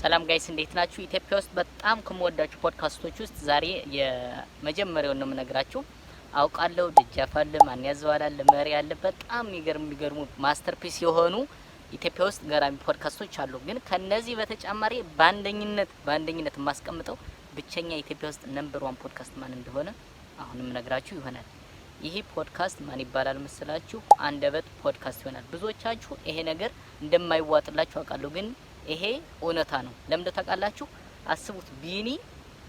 ሰላም ጋይስ እንዴት ናችሁ? ኢትዮጵያ ውስጥ በጣም ከመወዳችሁ ፖድካስቶች ውስጥ ዛሬ የመጀመሪያውን ነው የምነግራችሁ። አውቃለሁ ደጃፍ አለ፣ ማን ያዘዋላል፣ መሪ አለ። በጣም የሚገርሙ ማስተርፒስ የሆኑ ኢትዮጵያ ውስጥ ገራሚ ፖድካስቶች አሉ። ግን ከነዚህ በተጨማሪ በአንደኝነት የማስቀምጠው ብቸኛ ኢትዮጵያ ውስጥ ነምበር 1 ፖድካስት ማን እንደሆነ አሁንም ነግራችሁ ይሆናል። ይሄ ፖድካስት ማን ይባላል መስላችሁ? አንደበት ፖድካስት ይሆናል። ብዙዎቻችሁ ይሄ ነገር እንደማይዋጥላችሁ አውቃለሁ፣ ግን ይሄ እውነታ ነው። ለምን ታውቃላችሁ? አስቡት፣ ቢኒ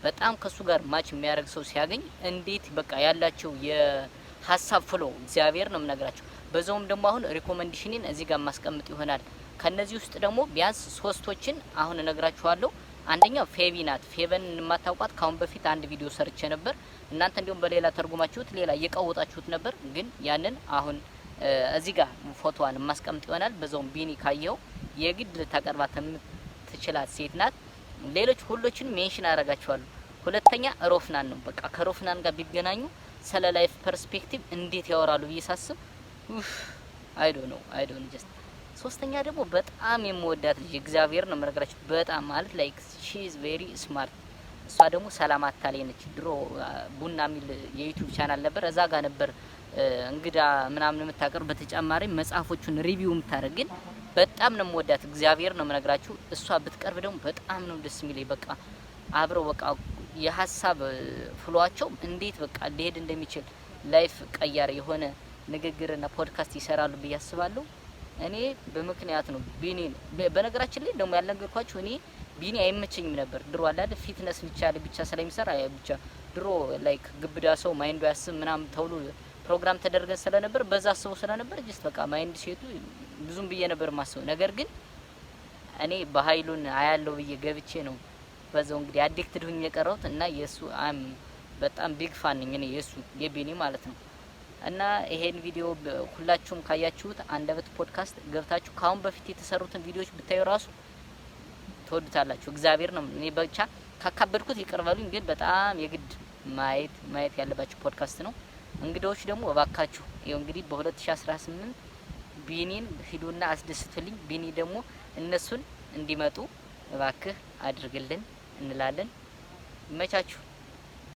በጣም ከሱ ጋር ማች የሚያደርግ ሰው ሲያገኝ እንዴት በቃ ያላቸው የሀሳብ ፍሎ እግዚአብሔር ነው የምነግራችሁ። በዛውም ደግሞ አሁን ሪኮመንዴሽንን እዚህ ጋር ማስቀምጥ ይሆናል። ከነዚህ ውስጥ ደግሞ ቢያንስ ሶስቶችን አሁን እነግራችኋለሁ። አንደኛው ፌቪ ናት። ፌቨን የማታውቋት ካሁን በፊት አንድ ቪዲዮ ሰርቼ ነበር። እናንተ እንዲሁም በሌላ ተርጉማችሁት ሌላ እየቀወጣችሁት ነበር። ግን ያንን አሁን እዚህ ጋር ፎቶዋን ማስቀምጥ ይሆናል። በዛውም ቢኒ ካየው የግድ ልታቀርባት የምትችላት ሴት ናት። ሌሎች ሁሎችን ሜንሽን አደርጋቸዋለሁ። ሁለተኛ ሮፍናን ነው። በቃ ከሮፍናን ጋር ቢገናኙ ስለ ላይፍ ፐርስፔክቲቭ እንዴት ያወራሉ ብዬ ሳስብ አይ ዶንት ጀስት። ሶስተኛ ደግሞ በጣም የምወዳት ልጅ እግዚአብሔር ነው የምነግራችሁ። በጣም ማለት ላይክ ሺ ኢዝ ቬሪ ስማርት። እሷ ደግሞ ሰላም አታላይ ነች። ድሮ ቡና የሚል የዩቲዩብ ቻናል ነበር። እዛ ጋር ነበር እንግዳ ምናምን የምታቀርብ፣ በተጨማሪ መጽሐፎቹን ሪቪው የምታደርግ። ግን በጣም ነው የምወዳት እግዚአብሔር ነው የምነግራችሁ። እሷ ብትቀርብ ደግሞ በጣም ነው ደስ የሚለኝ። በቃ አብረው በቃ የሀሳብ ፍሏቸው እንዴት በቃ ሊሄድ እንደሚችል ላይፍ ቀያር የሆነ ንግግርና ፖድካስት ይሰራሉ ብዬ አስባለሁ። እኔ በምክንያት ነው ቢኒን በነገራችን ላይ ደግሞ ያልነገርኳችሁ። እኔ ቢኒ አይመቸኝም ነበር ድሮ አላደ ፊትነስ ብቻ ስለሚሰራ ብቻ ድሮ ላይክ ግብዳ ሰው ማይንዱ ያስብ ምናምን ተውሎ ፕሮግራም ተደርገን ስለነበር በዛ አስቦ ስለነበር ጀስት በቃ ማይንድ ሴቱ ብዙም ብዬ ነበር ማስበው። ነገር ግን እኔ በኃይሉን አያለው ብዬ ገብቼ ነው በዛው እንግዲህ አዲክትድ ሆኜ የቀረሁት እና የሱ በጣም ቢግ ፋን ነኝ እኔ የሱ የቢኒ ማለት ነው። እና ይሄን ቪዲዮ ሁላችሁም ካያችሁት አንደበት ፖድካስት ገብታችሁ ካሁን በፊት የተሰሩትን ቪዲዮዎች ብታዩ ራሱ ተወዱታላችሁ። እግዚአብሔር ነው እኔ ብቻ ካካበድኩት ይቀርባሉኝ፣ ግን በጣም የግድ ማየት ያለባችሁ ፖድካስት ነው። እንግዲዎች ደግሞ እባካችሁ ይኸው እንግዲህ በ2018 ቢኒን ሂዱና አስደስትልኝ። ቢኒ ደግሞ እነሱን እንዲመጡ እባክህ አድርግልን እንላለን። ይመቻችሁ።